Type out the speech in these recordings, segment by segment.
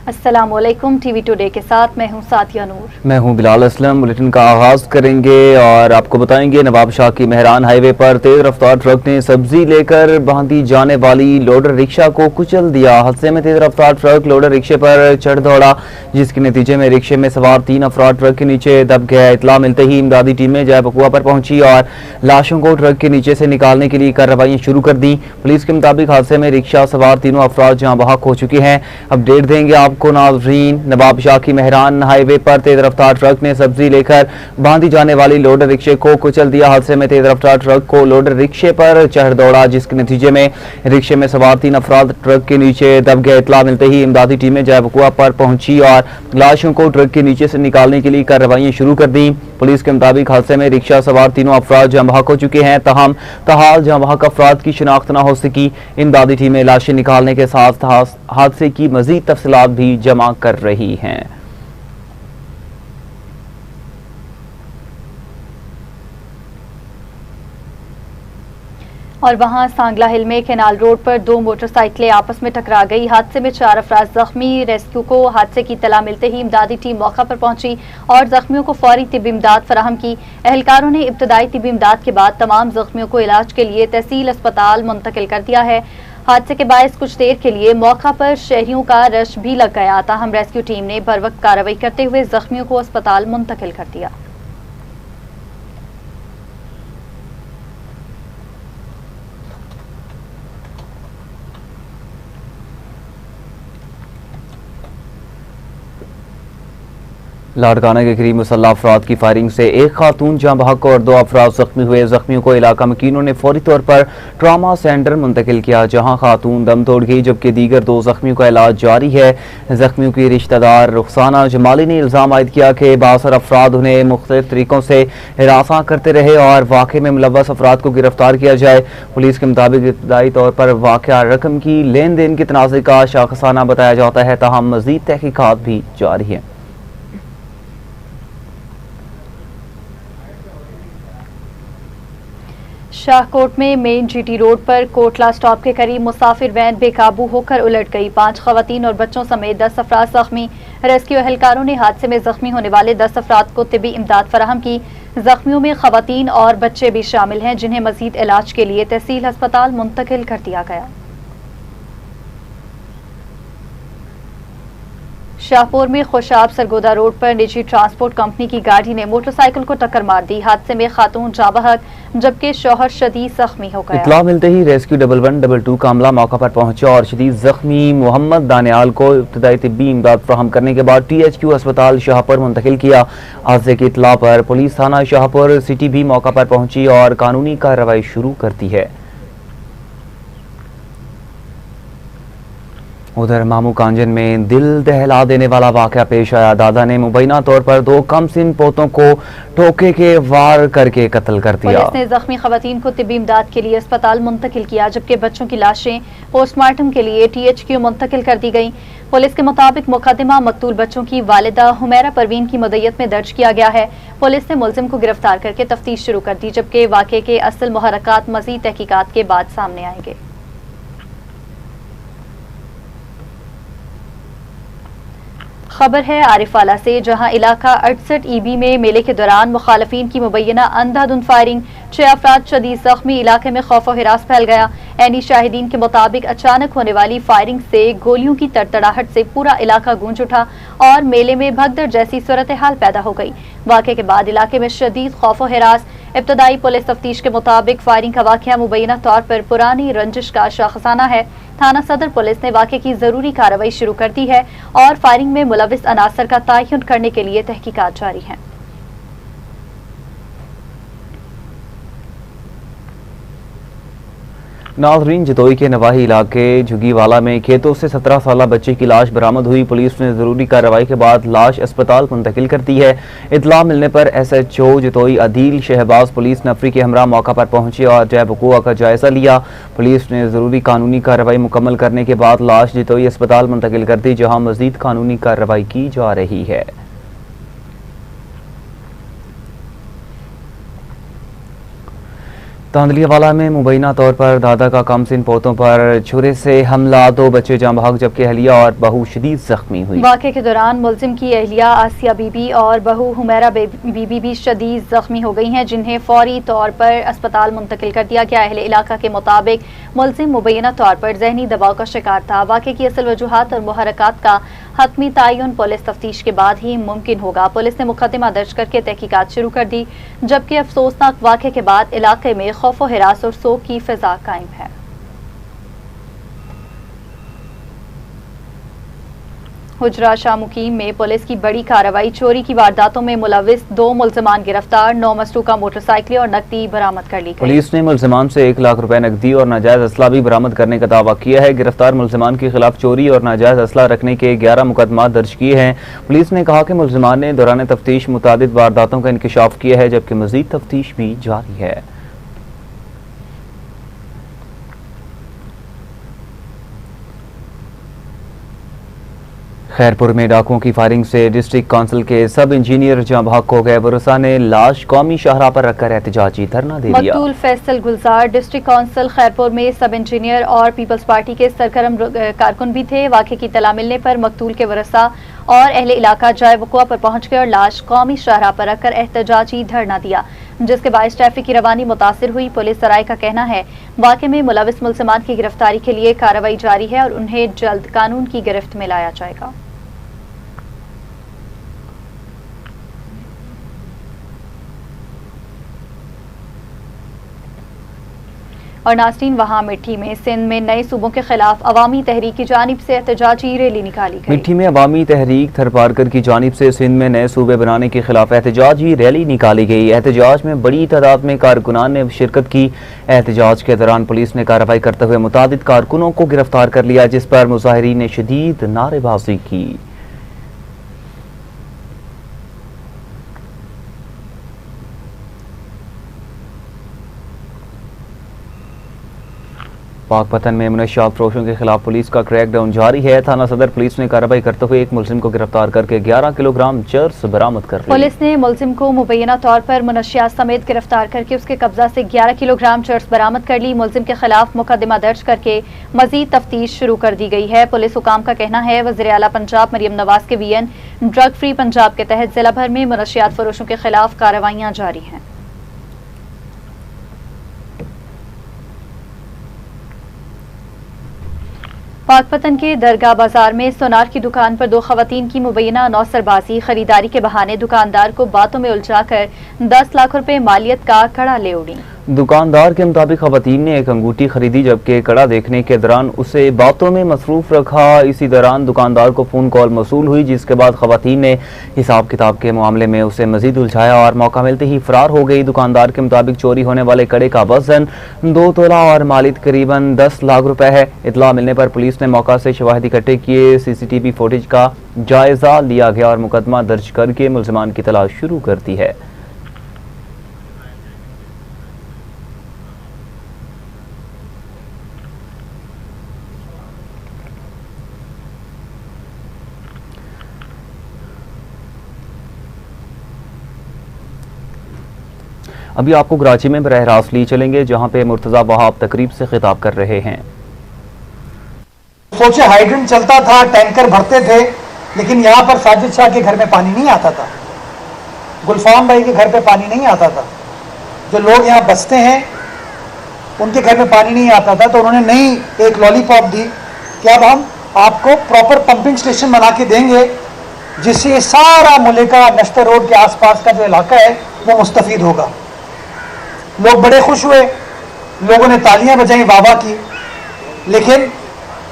अस्सलामुअलैकुम। TV today के साथ मैं हूं साथिया नूर। मैं हूं बिलाल असलम। बुलेटिन का आगाज करेंगे और आपको बताएंगे नवाब शाह की मेहरान हाईवे पर तेज रफ्तार ट्रक ने सब्जी लेकर बांधी जाने वाली लोडर रिक्शा को कुचल दिया। हादसे में तेज रफ्तार ट्रक लोडर रिक्शे पर चढ़ दौड़ा, जिसके नतीजे में रिक्शे में सवार 3 अफराद ट्रक के नीचे दब गए। इतला मिलते ही इमदादी टीमें जय बकुआ पर पहुंची और लाशों को ट्रक के नीचे से निकालने के लिए कार्रवाइयां शुरू कर दी। पुलिस के मुताबिक हादसे में रिक्शा सवार तीनों अफराद जहां बहक हो चुके हैं। अपडेट देंगे आपको नाज़रीन। नवाब शाह की मेहरान हाईवे पर तेज रफ्तार ट्रक ने सब्जी लेकर बांधी जाने वाली लोडर रिक्शे को कुचल दिया। हादसे में तेज रफ्तार ट्रक को लोडर रिक्शे पर चढ़ दौड़ा, जिसके नतीजे में रिक्शे में सवार 3 अफराद ट्रक के नीचे दब गए। इतला मिलते ही इमदादी टीमें जय बकुआ पर पहुंची और लाशों को ट्रक के नीचे से निकालने के लिए कार्रवाइयां शुरू कर दी। पुलिस के मुताबिक हादसे में रिक्शा सवार तीनों अफराद जहां बहक हो चुके हैं, तहम तहाल जहां बहक अफराद की शिनाख्त न हो सकी। इमदादी टीमें लाशें निकालने के साथ हादसे की मजीद तफसीलात भी जमा कर रही हैं। और वहां सांगला हिल में केनाल रोड पर 2 मोटरसाइकिलें आपस में टकरा गई। हादसे में 4 अफराद जख्मी। रेस्क्यू को हादसे की इत्तला मिलते ही इमदादी टीम मौका पर पहुंची और जख्मियों को फौरी तिब्बी इमदाद फराहम की। एहलकारों ने इब्तदाई तिब्बी इमदाद के बाद तमाम जख्मियों को इलाज के लिए तहसील अस्पताल मुंतकिल कर दिया है। हादसे के बायस कुछ देर के लिए मौका पर शहरियों का रश भी लग गया, ताहम रेस्क्यू टीम ने बर वक्त कार्रवाई करते हुए जख्मियों को अस्पताल मुंतकिल कर दिया। लाड़काना के करीब मुसल्लह अफराद की फायरिंग से एक खातून जहां बहक और 2 अफराद जख्मी हुए। जख्मियों को इलाका मकीनों ने फौरी तौर पर ट्रामा सेंटर मुंतकिल किया, जहां खातून दम तोड़ गई, जबकि दीगर 2 जख्मियों का इलाज जारी है। जख्मियों की रिश्तेदार रुखसाना जमाली ने इल्जाम आयद किया कि बासर अफराद उन्हें मुख्तलिफ तरीकों से हिरासा करते रहे और वाक़े में मुलव्वस अफराद को गिरफ्तार किया जाए। पुलिस के मुताबिक इब्तदाई तौर पर वाक़या रकम की लेन देन के तनाज़े का शाखसाना बताया जाता है, ताहम मजीद तहकीकात भी जारी है। शाहकोट में मेन जीटी रोड पर कोटला स्टॉप के करीब मुसाफिर वैन बेकाबू होकर उलट गई। 5 खवातीन और बच्चों समेत 10 अफराद जख्मी। रेस्क्यू एहलकारों ने हादसे में जख्मी होने वाले 10 अफराद को तिब्बी इमदाद फराहम की। जख्मियों में खवातीन और बच्चे भी शामिल हैं, जिन्हें मजीद इलाज के लिए तहसील अस्पताल मुंतकिल कर दिया गया। शाहपुर में खुशाब सरगोदा रोड पर निजी ट्रांसपोर्ट कंपनी की गाड़ी ने मोटरसाइकिल को टक्कर मार दी। हादसे में खातून जाँ बहक जबकि शौहर शदीद जख्मी हो गया। इत्तला मिलते ही रेस्क्यू 1112 का अमला मौका पर पहुंचा और शदीद जख्मी मोहम्मद दानियाल को इब्तदाई तिब्बी इमदाद फराहम करने के बाद THQ अस्पताल शाहपुर मुंतकिल किया। हादसे की इत्तला पर पुलिस थाना शाहपुर सिटी भी मौका पर पहुंची और कानूनी कार्रवाई शुरू कर दी है। उधर मामू कांजन में दिल दहला देने वाला वाकया पेश आया। दादा ने मुबैना तौर पर 2 कमसिन पोतों को ठोके के वार करके कत्ल कर दिया। पुलिस ने जख्मी खवातीन को तिब्बी इमदाद के लिए अस्पताल मुंतकिल किया, जबकि बच्चों की लाशें पोस्टमार्टम के लिए THQ मुंतकिल कर दी गई। पुलिस के मुताबिक मुकदमा मकतूल बच्चों की वालिदा हुमैरा परवीन की मदयत में दर्ज किया गया है। पुलिस ने मुलजिम को गिरफ्तार करके तफ्तीश शुरू कर दी, जबकि वाक़े के असल मुहर्रकात मज़ीद तहकीकात के बाद सामने आएंगे। खबर है आरिफवाला से, जहां इलाका 68 EB में मेले के दौरान मुखालफीन की मुबैना अंधाधुंध फायरिंग, 6 अफराद शदीद जख्मी। इलाके में खौफ व हिरास फैल गया। ऐनी शाहिदीन के मुताबिक अचानक होने वाली फायरिंग से गोलियों की तड़तड़ाहट से पूरा इलाका गूंज उठा और मेले में भगदड़ जैसी सूरत हाल पैदा हो गई। वाक़े के बाद इलाके में शदीद खौफ व हिरास। इब्तदाई पुलिस तफ्तीश के मुताबिक फायरिंग का वाक़या मुबैना तौर पर पुरानी रंजिश का शाखसाना है। थाना सदर पुलिस ने वाक़े की जरूरी कार्रवाई शुरू कर दी है और फायरिंग में मुलविस अनासर का तयन करने के लिए तहकीकात जारी हैं। नाज़रीन, जतोई के नवाही इलाके झुग्गीवाला में खेतों से 17 साला बच्चे की लाश बरामद हुई। पुलिस ने जरूरी कार्रवाई के बाद लाश अस्पताल मुंतकिल कर दी है। इतला मिलने पर SHO जतोई अदील शहबाज पुलिस नफरी के हमरा मौका पर पहुंचे और जय बकुआ का जायजा लिया। पुलिस ने जरूरी कानूनी कार्रवाई मुकम्मल करने के बाद लाश जतोई अस्पताल मुंतकिल कर दी, जहाँ मजीद कानूनी कार्रवाई की जा रही है। तांदलियावाला में मुबैना तौर पर दादा का कमसिन पोतों पर छुरे से हमला, 2 बच्चे जाँ बहक जबकि अहलिया और बहू शदीद जख्मी हुई। वाक़े के दौरान मुलजिम की अहलिया आसिया बीबी और बहू हुमैरा बीबी भी शदीद जख्मी हो गई हैं, जिन्हें फौरी तौर पर अस्पताल मुंतकिल कर दिया गया। अहले इलाका के मुताबिक मुलजिम मुबैना तौर पर जहनी दबाव का शिकार था। वाक़े की असल वजूहात और मुहरकात का हतमी तयन पुलिस तफ्तीश के बाद ही मुमकिन होगा। पुलिस ने मुकदमा दर्ज करके तहकीकात शुरू कर दी, जबकि अफसोसनाक वाक़े के बाद इलाके में खौफ व हिरास और सोग की फिजा कायम है। हुजरा शाह मुकीम में पुलिस की बड़ी कार्रवाई, चोरी की वारदातों में मुलविस 2 मुल्जिमान गिरफ्तार, 9 मसरूका मोटरसाइकिलें और नकदी बरामद कर ली गई। पुलिस ने मुल्जिमान से 1 लाख रुपए नकदी और नाजायज असला भी बरामद करने का दावा किया है। गिरफ्तार मुल्जिमान के खिलाफ चोरी और नाजायज असला रखने के 11 मुकदमा दर्ज किए हैं। पुलिस ने कहा कि मुल्जिमान ने दौरान तफ्तीश मुतादिद वारदातों का इंकशाफ किया है, जबकि मजीद तफ्तीश भी जारी है। खैरपुर में डाकुओं की फायरिंग से डिस्ट्रिक्ट काउंसिल के सब इंजीनियर जाँ बहक हो गए। बुरसा ने लाश कौमी शाहराह पर रखकर एहतजाजी धरना दे दिया। मकतूल फैसल गुलजार डिस्ट्रिक्ट काउंसिल खैरपुर में सब इंजीनियर और पीपल्स पार्टी के सरगर्म कारकुन भी थे। वाक़े की तला मिलने पर मकतूल के वरसा और अहले इलाका जाए वक़ुआ पर पहुंच गए और लाश कौमी शाहराह पर रखकर एहतजाजी धरना दिया, जिसके बायस ट्रैफिक की रवानी मुतासिर हुई। पुलिस सराय का कहना है वाक़े में मुलविस मुल्जिमान की गिरफ्तारी के लिए कार्रवाई जारी है और उन्हें जल्द कानून की गिरफ्त में लाया जाएगा। और नाज़रीन, वहाँ मिट्टी में सिंध में नए सूबों के खिलाफ अवामी तहरीक की जानिब से एहतजाजी रैली निकाली गई। मिट्टी में अवामी तहरीक थरपारकर की जानिब से सिंध में नए सूबे बनाने के खिलाफ एहतजाजी रैली निकाली गई। एहतजाज में बड़ी तादाद में कारकुनान ने शिरकत की। एहतजाज के दौरान पुलिस ने कार्रवाई करते हुए मुतादिद कारकुनों को गिरफ्तार कर लिया, जिस पर मुजाहिरीन ने शदीद नारेबाजी की। पाकपतन में मुनशियात फरोशों के खिलाफ पुलिस का क्रैकडाउन जारी है। थाना सदर पुलिस ने कार्रवाई करते हुए एक मुलजिम को गिरफ्तार करके 11 किलोग्राम चर्स बरामद कर ली। पुलिस ने मुलजिम को मुबैना तौर पर मुनशियात समेत गिरफ्तार करके उसके कब्जा से 11 किलोग्राम चर्स बरामद कर ली। मुलजिम के खिलाफ मुकदमा दर्ज करके मजीद तफ्तीश शुरू कर दी गई है। पुलिस हुकाम का कहना है वज़ीर आला पंजाब मरियम नवाज के वीएन ड्रग फ्री पंजाब के तहत जिला भर में मुनशियात फरोशों के खिलाफ कार्रवाइयां जारी हैं। पाकपतन के दरगाह बाजार में सोनार की दुकान पर 2 खवातीन की मुबैना नौसरबाजी, खरीदारी के बहाने दुकानदार को बातों में उलझाकर 10 लाख रुपए मालियत का कड़ा ले उड़ी। दुकानदार के मुताबिक खवातीन ने एक अंगूठी खरीदी, जबकि कड़ा देखने के दौरान उसे बातों में मसरूफ रखा। इसी दौरान दुकानदार को फोन कॉल मौसूल हुई, जिसके बाद खवातीन ने हिसाब किताब के मामले में उसे मजीद उलझाया और मौका मिलते ही फरार हो गई। दुकानदार के मुताबिक चोरी होने वाले कड़े का वजन 2 तोला और मालियत करीबन 10 लाख रुपए है। इतला मिलने पर पुलिस ने मौका से शवाहिद इकट्ठे किए, CCTV फुटेज का जायजा लिया गया और मुकदमा दर्ज करके मुल्जिमान की तलाश शुरू कर दी है। अभी आपको कराची में बरह रास्त ली चलेंगे, जहां पे मुर्तजा वहाब तकरीब से खिताब कर रहे हैं। सोचे हाइड्रेंट चलता था, टैंकर भरते थे, लेकिन यहाँ पर साजिद शाह के घर में पानी नहीं आता था, गुलफाम भाई के घर पे पानी नहीं आता था, जो लोग यहाँ बसते हैं उनके घर में पानी नहीं आता था। तो उन्होंने नई एक लॉलीपॉप दी कि अब हम आपको प्रॉपर पंपिंग स्टेशन बना के देंगे, जिससे ये सारा मुलेका नश्तर रोड के आसपास का जो इलाका है वो मुस्तफीद होगा। लोग बड़े खुश हुए, लोगों ने तालियां बजाई, वाह की, लेकिन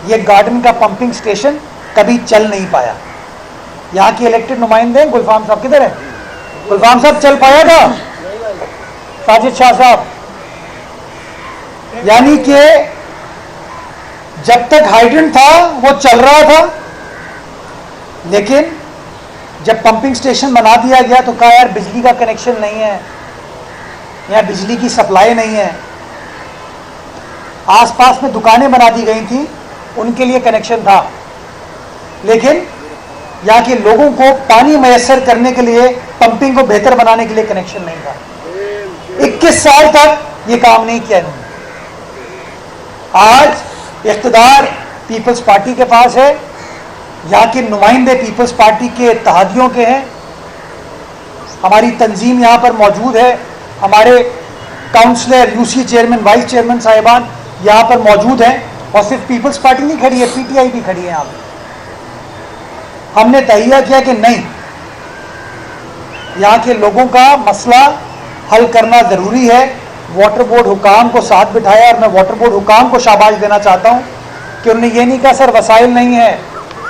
ये गार्डन का पंपिंग स्टेशन कभी चल नहीं पाया। यहाँ के इलेक्टेड नुमाइंदे गुलफाम साहब किधर है? गुलफाम साहब चल पाएगा? साजिद शाह साहब, यानी कि जब तक हाइड्रेंट था वो चल रहा था, लेकिन जब पंपिंग स्टेशन बना दिया गया तो कहा यार बिजली का कनेक्शन नहीं है, यहाँ बिजली की सप्लाई नहीं है। आसपास में दुकानें बना दी गई थी, उनके लिए कनेक्शन था, लेकिन यहाँ के लोगों को पानी मैसर करने के लिए, पंपिंग को बेहतर बनाने के लिए कनेक्शन नहीं था। 21 साल तक ये काम नहीं किया इन्होंने। आज इख्तिदार पीपल्स पार्टी के पास है, यहाँ के नुमाइंदे पीपल्स पार्टी के इत्तेहादियों के हैं, हमारी तंजीम यहाँ पर मौजूद है, हमारे councillor, UC chairman, vice chairman साहिबान यहाँ पर मौजूद हैं, और सिर्फ पीपल्स पार्टी नहीं खड़ी है, पीटीआई भी खड़ी है यहाँ पर। हमने तहिया किया कि नहीं, यहाँ के लोगों का मसला हल करना ज़रूरी है। वाटर बोर्ड हुकाम को साथ बिठाया, और मैं वाटर बोर्ड हुकाम को शाबाश देना चाहता हूँ कि उन्होंने ये नहीं कहा सर वसाइल नहीं है,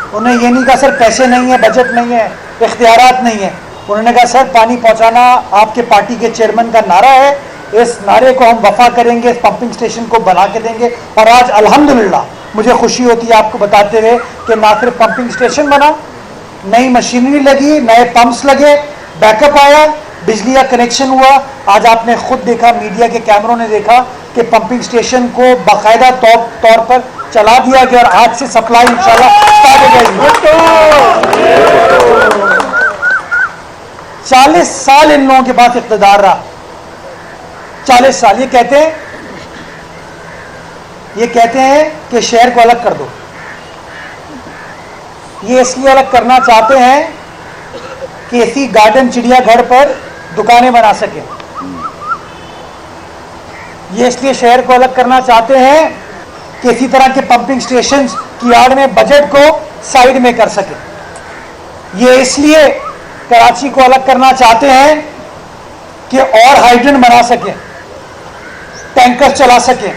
उन्होंने ये नहीं कहा सर पैसे नहीं है, बजट नहीं है, इख्तियारात नहीं है। उन्होंने कहा सर पानी पहुँचाना आपके पार्टी के चेयरमैन का नारा है, इस नारे को हम वफा करेंगे, इस पंपिंग स्टेशन को बना के देंगे। और आज अल्हम्दुलिल्लाह मुझे खुशी होती है आपको बताते हुए कि ना सिर्फ पंपिंग स्टेशन बना, नई मशीनरी लगी, नए पंप्स लगे, बैकअप आया, बिजली का कनेक्शन हुआ। आज आपने खुद देखा, मीडिया के कैमरों ने देखा कि पंपिंग स्टेशन को बाकायदा तौर पर चला दिया गया, और आज से सप्लाई इंशाल्लाह स्टार्ट हो जाएगी। 40 साल इन लोगों के पास इख्तिदार रहा, 40 साल। ये कहते हैं कि शहर को अलग कर दो। ये इसलिए अलग करना चाहते हैं कि इसी गार्डन चिड़ियाघर पर दुकानें बना सके। ये इसलिए शहर को अलग करना चाहते हैं कि इसी तरह के पंपिंग स्टेशंस की आड़ में बजट को साइड में कर सके। ये इसलिए कराची को अलग करना चाहते हैं कि और हाइड्रेंट बना सके, टैंकर चला सके,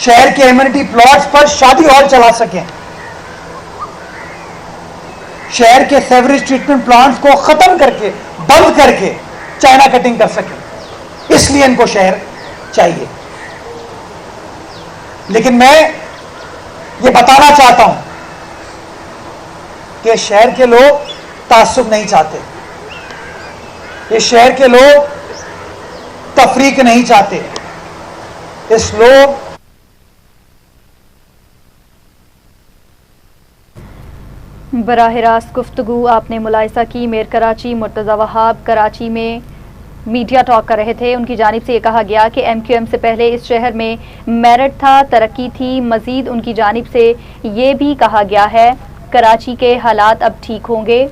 शहर के एमिनिटी प्लॉट्स पर शादी हॉल चला सके, शहर के सेवरेज ट्रीटमेंट प्लांट्स को खत्म करके, बंद करके चाइना कटिंग कर सके। इसलिए इनको शहर चाहिए। लेकिन मैं ये बताना चाहता हूं कि शहर के लोग तासुब नहीं चाहते, ये शहर के लोग तफरीक नहीं चाहते। इस लोग बराह रास्त गुफ्तगू आपने मुलाहिजा की। मेयर कराची मुर्तज़ा वहाब कराची में मीडिया टॉक कर रहे थे। उनकी जानिब से ये कहा गया कि MQM से पहले इस शहर में मेरिट था, तरक्की थी। मजीद उनकी जानिब से ये भी कहा गया है कराची के हालात अब ठीक होंगे।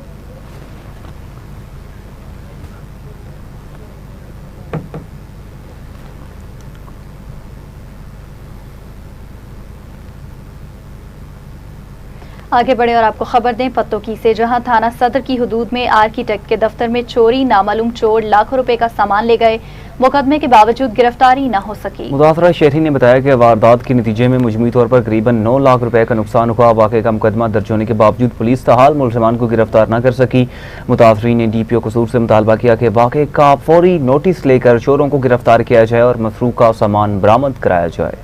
आगे बढ़े और आपको खबर दें पत्तोकी से, जहां थाना सदर की हुदूद में आर्किटेक्ट के दफ्तर में चोरी, नामालूम चोर लाखों रुपए का सामान ले गए, मुकदमे के बावजूद गिरफ्तारी न हो सकी। मुतासरा शहरी ने बताया कि वारदात के नतीजे में मुजमी तौर पर करीबन 9 लाख रुपए का नुकसान हुआ। वाक़े का मुकदमा दर्ज होने के बावजूद पुलिस ताहाल मुलजमान को गिरफ्तार न कर सकी। मुतासरीन ने DPO कसूर से मुतालबा किया कि वाक़े का फौरी नोटिस लेकर चोरों को गिरफ्तार किया जाए और मसरूका सामान बरामद कराया जाए।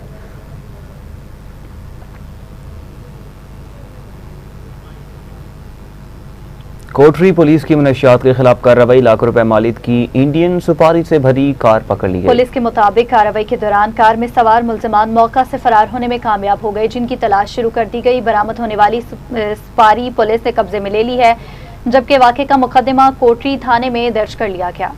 कोटरी पुलिस की मनशियात के खिलाफ कार्रवाई, लाखों रुपए मालियत की इंडियन सुपारी से भरी कार पकड़ ली गई। पुलिस के मुताबिक कार्रवाई के दौरान कार में सवार मुल्जिमान मौका से फरार होने में कामयाब हो गए, जिनकी तलाश शुरू कर दी गई। बरामद होने वाली सुपारी पुलिस ने कब्जे में ले ली है, जबकि वाक़े का मुकदमा कोटरी थाने में दर्ज कर लिया गया।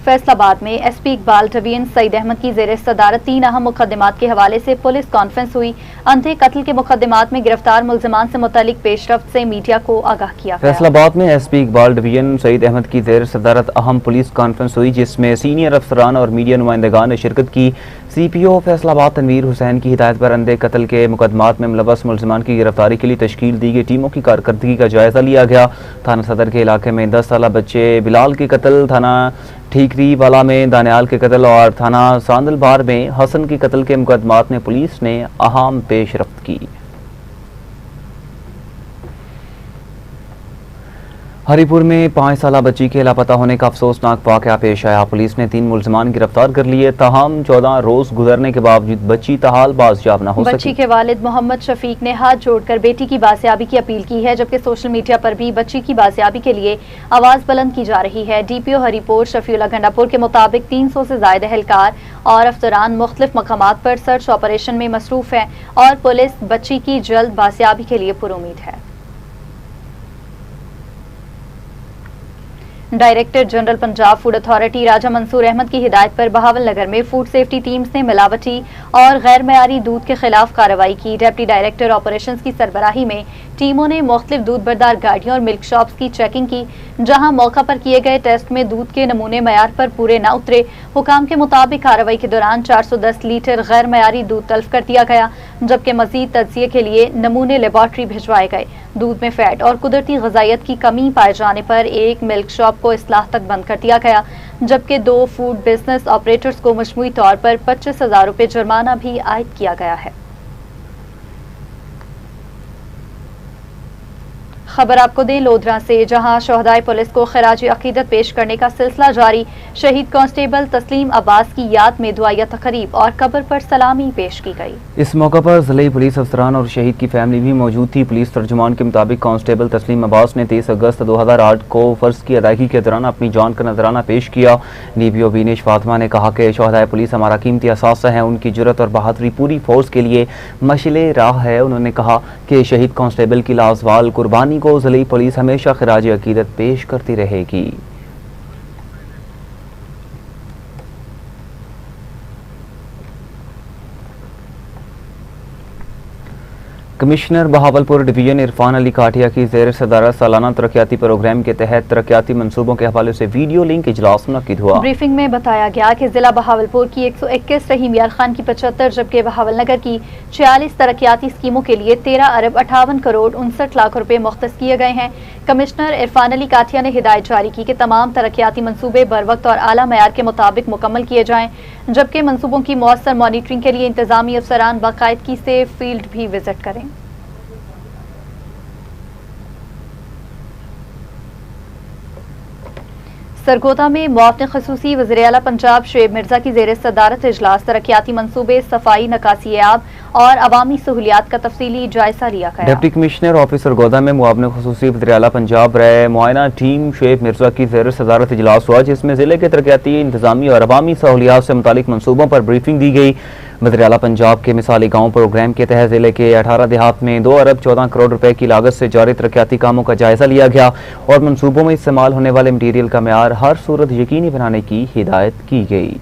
फैसलाबाद में SP इकबाल डिवीजन सईद अहमद की ज़ेर सदारत 3 अहम मुकदमात के हवाले से पुलिस कॉन्फ्रेंस हुई। अंधे कत्ल के मुकदमात में गिरफ्तार मुल्जिमान से मुतालिक पेशरफ्त से मीडिया को आगाह किया। फैसलाबाद में SP इकबाल डिवीजन सईद अहमद की ज़ेर सदारत अहम पुलिस कॉन्फ्रेंस हुई, जिसमें सीनियर अफसरान और मीडिया नुमाइंदगान ने शिरकत की। CPO फैसलाबाद तनवीर हुसैन की हिदायत पर अंधे कत्ल के मुकदमात में मुलव्वस मुल्जिमान की गिरफ्तारी के लिए तश्कील दी गई टीमों की कारकर्दगी का जायजा लिया गया। थाना सदर के इलाके में 10 साला बच्चे बिलाल के कत्ल, थाना ठीकरी वाला में दानियाल के कत्ल और थाना सांदलबार में हसन के कत्ल के मुकदमात में पुलिस ने अहम पेशरफ्त की। हरिपुर में 5 साला बच्ची के लापता होने का अफसोसनाक वाक़या पेश आया। पुलिस ने 3 मुल्जिमान गिरफ्तार कर लिए, ताहम 14 रोज गुजरने के बावजूद बच्ची ताहाल बाजियाब न हो सकी। बच्ची के वालिद मोहम्मद शफीक ने हाथ जोड़कर बेटी की बाजियाबी की अपील की है, जबकि सोशल मीडिया पर भी बच्ची की बाजियाबी के लिए आवाज बुलंद की जा रही है। DPO हरिपुर शफीउल्लाह गंडापुर के मुताबिक 300 से ज्यादा एहलकार और अफसरान मुख्तलिफ मकामात पर सर्च ऑपरेशन में मसरूफ है और पुलिस बच्ची की जल्द बाजियाबी के लिए पुरुमीद है। Director general Punjab food authority Raja Mansoor Ahmed की हिदायत पर बहावल नगर में फूड सेफ्टी टीम्स ने मिलावटी और गैर मयारी दूध के खिलाफ कार्रवाई की। डिप्टी डायरेक्टर ऑपरेशंस की सरबराही में टीमों ने मुख्तलिफ दूध बरदार गाड़ियों और मिल्क शॉप्स की चेकिंग की, जहां मौका पर किए गए टेस्ट में दूध के नमूने मयार पर पूरे न उतरे। हुकाम के मुताबिक कार्रवाई के दौरान 410 लीटर गैर मयारी दूध तल्फ कर दिया गया, जबकि मजीद तज्जिये के लिए नमूने लेबॉर्ट्री भिजवाए गए। दूध में फैट और कुदरती गजाइत की कमी पाए जाने पर एक मिल्क शॉप को इस्लाह तक बंद कर दिया गया, जबकि 2 फूड बिजनेस ऑपरेटर्स को मजमूई तौर पर 25,000 रुपए जुर्माना भी आयद किया गया है। खबर आपको दें लोधरा से, जहां शहदाए पुलिस को खराज अकीदत पेश करने का सिलसिला जारी। शहीद कांस्टेबल तस्लीम अब्बास की याद में दुआया तकरीब और कब्र पर सलामी पेश की गई। इस मौका पर जिले पुलिस अफसरान और शहीद की फैमिली भी मौजूद थी। पुलिस तर्जुमान के मुताबिक कांस्टेबल तस्लीम अब्बास ने 23 अगस्त 2008 को फर्ज की अदायगी के दौरान अपनी जान का नजराना पेश किया। डीपीओ बीनेश फातिमा ने कहा कि शहदाए पुलिस हमारा कीमती असासा है, उनकी जुर्रत और बहादुरी पूरी फोर्स के लिए मशले राह है। उन्होंने कहा कि शहीद कांस्टेबल की लाजवाल कुर्बानी को जिले पुलिस हमेशा खराज अकीदत पेश करती रहेगी। कमिश्नर बहावलपुर डिवीजन इरफान अली काठिया की ज़ेर सदारत सालाना तरक्याती प्रोग्राम के तहत तरक्याती मंसूबों के हवाले से वीडियो लिंक इजलास मुनक्किद हुआ। ब्रीफिंग में बताया गया कि जिला बहावलपुर की 121 रहीम यार खान की 75, जबकि बहावल नगर की 46 तरक्याती स्कीमों के लिए 13 अरब 58 करोड़ 59 लाख रुपए मुख्तस किए गए हैं। कमिश्नर इरफान अली काठिया ने हिदायत जारी की कि तमाम तरक्याती मंसूबे बर वक्त और आला मयार के मुताबिक मुकम्मल किए जाएं, जबकि मंसूबों की मौसर मॉनिटरिंग के लिए इंतजामी अफसरान बाकायदगी से फील्ड भी विजिट करें। सरगोदा में मुआवने खसूसी वज़ीर आला पंजाब शुएब मिर्जा की ज़ेर सदारत इजलास तरक्याती मंसूबे, सफाई, नकासियाब और अवामी सहूलियात का तफसीली जायजा लिया गया। डिप्टी कमिश्नर ऑफिस सरगोदा में मुआवने खसूसी वज़ीर आला पंजाब रहे मुआयना टीम शुएब मिर्जा की ज़ेर सदारत इजलास हुआ, जिसमें जिले के तरक्याती, इंतजामी और अवामी सहूलियात से मुतालिक मंसूबों पर ब्रीफिंग दी गई। वज़ीर आला पंजाब के मिसाली गाँव प्रोग्राम के तहत जिले के 18 देहात में 2 अरब 14 करोड़ रुपए की लागत से जारी तरक्याती कामों का जायजा लिया गया और मंसूबों में इस्तेमाल होने वाले मटीरियल का मेयार हर सूरत यकीनी बनाने की हिदायत की गई।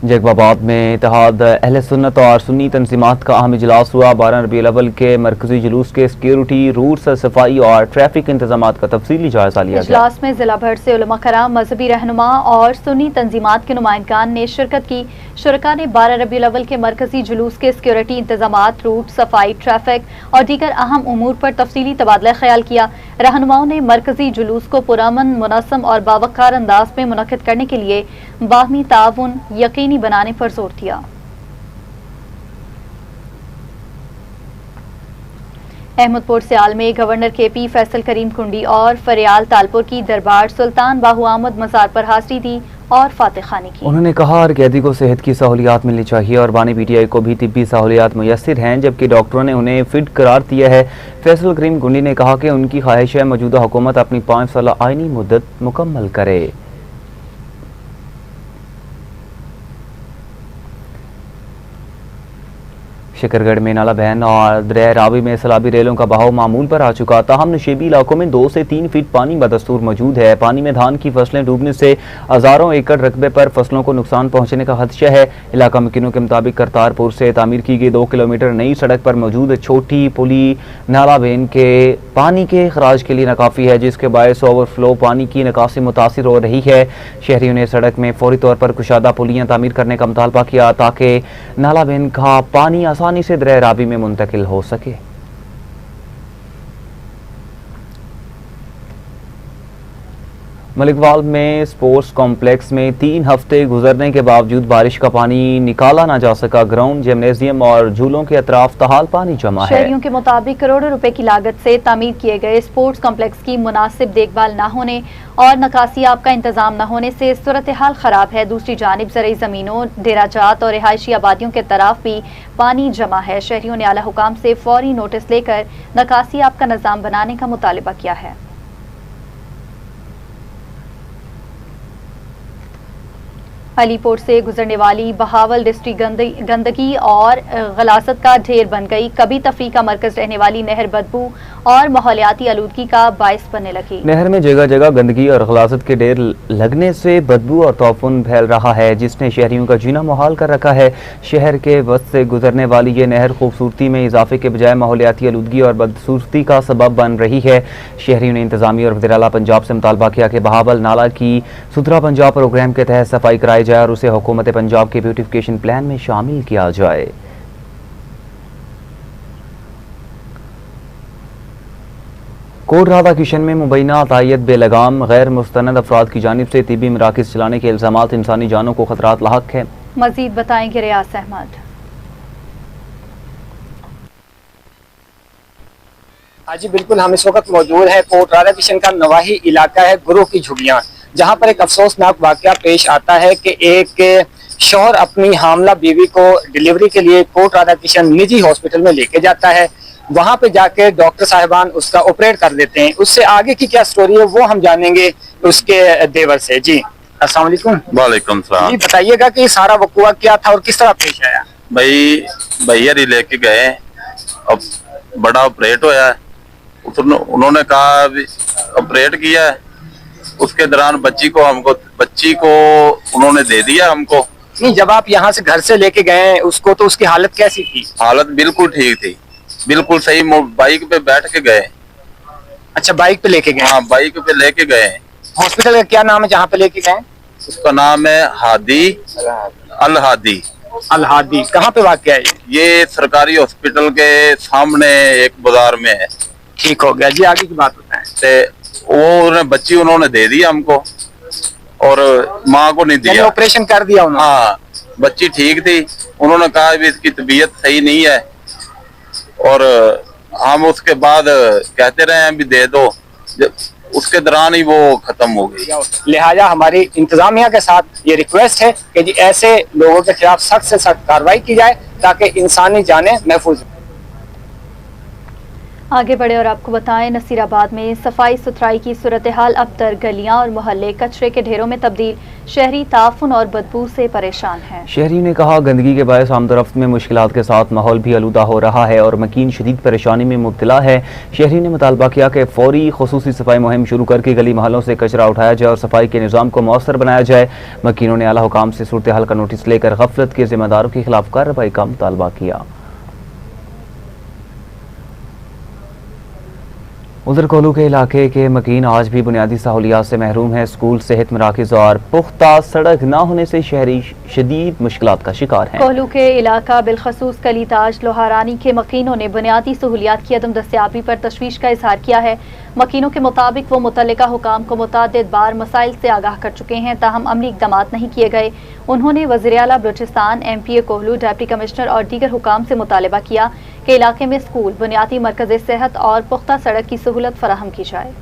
जैकबाबाद में इत्तेहाद अहले सुन्नत और सुन्नी तंजीमात का अहम इजलास हुआ। 12 रबीउल अव्वल के मरकजी जुलूस के सिक्योरिटी, रूट्स, सफाई और ट्रैफिक इंतजामात का तफसीली जायजा लिया गया। इजलास में जिला भर से उलमा कराम, मजहबी रहनुमा और सुन्नी तंजीमात के नुमाइंदगान ने शिरकत की। शुरका ने 12 रबीउल अव्वल के मरकजी जुलूस के सिक्योरिटी इंतजामात, रूट, सफाई, ट्रैफिक और दीगर अहम उमूर पर तफसीली तबादला ख्याल किया। रहनुमाओं ने मरकजी जुलूस को पुरअमन, मुनज़्ज़म और बावकार अंदाज में मुनक्किद करने के लिए बाहमी ताउन यकीनी बनाने पर जोर दिया। अहमदपुर सियाल में गवर्नर KP फैसल करीम कुंडी और फरियाल तालपुर की दरबार सुल्तान बाहू आमद मज़ार पर हाजिरी दी और फातिह खानी की। उन्होंने कहा हर कैदी को सेहत की सहूलियात मिलनी चाहिए और बानी PTI को भी तिब्बी सहूलियात मुयस्सर हैं, जबकि डॉक्टरों ने उन्हें फिट करार दिया है। फैसल करीम कुंडी ने कहा कि उनकी ख्वाहिश है मौजूदा हुकूमत अपनी 5 साल आइनी मुद्दत मुकम्मल करे। शकरगढ़ में नाला बहन और दरिया रावी में सैलाबी रेलों का बहाव मामूल पर आ चुका। ताहम नशेबी इलाकों में 2 से 3 फीट पानी बदस्तूर मौजूद है। पानी में धान की फसलें डूबने से हजारों एकड़ रकबे पर फसलों को नुकसान पहुंचने का खदशा है। इलाका मकीनों के मुताबिक करतारपुर से तामीर की गई 2 किलोमीटर नई सड़क पर मौजूद छोटी पुली नाला बहन के पानी के खराज के लिए नाकाफी है, जिसके बायस ओवरफ्लो पानी की निकासी मुतासिर हो रही है। शहरियों ने सड़क में फौरी तौर पर कुशादा पुलियां तामीर करने का मुतालबा किया ताकि नाला बहन का पानी आसानी से दरिया रावी में मुंतकिल हो सके। मलिकवाल में स्पोर्ट्स कॉम्प्लेक्स में 3 हफ्ते गुजरने के बावजूद बारिश का पानी निकाला ना जा सका। ग्राउंड, जिम्नेजियम और झूलों के अतराफ तहाल पानी जमा है। शहरियों के मुताबिक करोड़ों रुपए की लागत से तामीर किए गए स्पोर्ट्स कॉम्प्लेक्स की मुनासिब देखभाल न होने और नकासियाब का इंतजाम न होने से सूरत हाल खराब है। दूसरी जानिब ज़रई ज़मीनों, डेराजात और रिहायशी आबादियों के तरफ भी पानी जमा है। शहरियों ने आला हुकाम से फौरी नोटिस लेकर नकासियाब का निज़ाम बनाने का मुतालिबा किया है। अलीपोर्ट से गुजरने वाली बहावल डिस्ट्रिक्ट गंदगी और गलासत का ढेर बन गई। कभी तफरीह का मरकज रहने वाली नहर बदबू और माहौलियाती आलूदगी का बायस बनने लगी। नहर में जगह जगह गंदगी और गलासत के ढेर लगने से बदबू और तौफुन फैल रहा है, जिसने शहरियों का जीना मुहाल कर रखा है। शहर के वस्त से गुजरने वाली ये नहर खूबसूरती में इजाफे के बजाय माहौलियाती आलूदगी और बदसूरती का सबब बन रही है। शहरियों ने इंतजामिया और वज़ीर आला पंजाब से मुतालबा किया कि बहावल नाला की सुथरा पंजाब प्रोग्राम के तहत सफाई कराई जाए और उसे हुकूमत पंजाब के ब्यूटिफिकेशन प्लान में शामिल किया जाए। कोट राधा किशन में मुबैना तायद बेलगाम गैर मुस्तनद अफराद की जानिब से तिबी मराकिज़ चलाने के इल्ज़ामात इंसानी जानों को खतरात लाहक है। मजीद बताएंगे रियाज अहमद। हाँ जी बिल्कुल, हम इस वक्त मौजूद है कोट राधा किशन का नवाही इलाका है गुरु की झुग्गियाँ, जहाँ पर एक अफसोसनाक वाकया पेश आता है कि एक शौहर अपनी हामला बीवी को डिलीवरी के लिए कोट राधा किशन निजी हॉस्पिटल में लेके जाता है। वहां पे जाके डॉक्टर साहिबान उसका ऑपरेट कर देते हैं। उससे आगे की क्या स्टोरी है वो हम जानेंगे उसके देवर से। जी अस्सलाम वालेकुम। वालेकुम सलाम। जी बताइएगा कि सारा वक़ुआ क्या था और किस तरह पेश आया। भाई भैया ही लेके गए, अब बड़ा ऑपरेट होया है, उन्होंने कहा ऑपरेट किया है, उसके दौरान बच्ची को उन्होंने दे दिया हमको। नहीं, जब आप यहाँ से घर से लेके गए उसको तो उसकी हालत कैसी थी? हालत बिल्कुल ठीक थी, बिल्कुल सही। बाइक पे बैठ के गए। अच्छा, बाइक पे लेके गए? हाँ, बाइक पे लेके गए। हॉस्पिटल का क्या नाम है जहाँ पे लेके गए? उसका नाम है हादी अल हादी। अल हादी कहाँ पे वाक़या है? ये सरकारी हॉस्पिटल के सामने एक बाजार में है। ठीक हो गया जी, आगे की बात बताएं। वो बच्ची उन्होंने दे दी हमको और माँ को नहीं दिया। ऑपरेशन कर दिया उन्होंने? हाँ, बच्ची ठीक थी। उन्होंने कहा भी इसकी तबीयत सही नहीं है और हम उसके बाद कहते रहे हैं भी दे दो, उसके दौरान ही वो खत्म हो गई। लिहाजा हमारी इंतजामिया के साथ ये रिक्वेस्ट है कि जी ऐसे लोगों के खिलाफ सख्त से सख्त कार्रवाई की जाए ताकि इंसानी जानें महफूज। आगे बढ़े और आपको बताएं, नसीराबाद में सफाई सुथराई की सूरत हाल अब तर गलियां और मोहल्ले कचरे के ढेरों में तब्दील। शहरी ताफुन और बदबू से परेशान हैं। शहरी ने कहा गंदगी के बायस आमदरफ्त में मुश्किलात के साथ माहौल भी आलूदा हो रहा है और मकीन शदीद परेशानी में मुब्तला है। शहरी ने मुतालबा किया कि फौरी खुसूसी सफाई मुहिम शुरू करके गली महलों से कचरा उठाया जाए और सफाई के निज़ाम को मौसर बनाया जाए। मकीनों ने आला हुकाम से सूरत हाल का नोटिस लेकर गफलत के जिम्मेदारों के खिलाफ कार्रवाई का मुतालबा किया। उधर कोलू के इलाके के मकीन आज भी बुनियादी सहूलियात से महरूम है। स्कूल, सेहत मराकज़ और पुख्ता सड़क न होने से शहरी शदीद मुश्किलात का शिकार हैं। कोलू के इलाका बिलखसूस कलीताज लोहारानी के मकीनों ने बुनियादी सहूलियात की अदम दस्तियाबी पर तशवीश का इजहार किया है। मकीनों के मुताबिक वो मुतल्लिका हुकाम को मुतअद्दिद बार मसाइल से आगाह कर चुके हैं, ताहम अमली इक़दामात नहीं किए गए। उन्होंने वज़ीर आला बलूचिस्तान, MPA कोहलू, डिप्टी कमिश्नर और दीगर हुकाम से मुतालबा किया कि इलाके में स्कूल, बुनियादी मरकज़ सेहत और पुख्ता सड़क की सहूलत फराहम की जाए।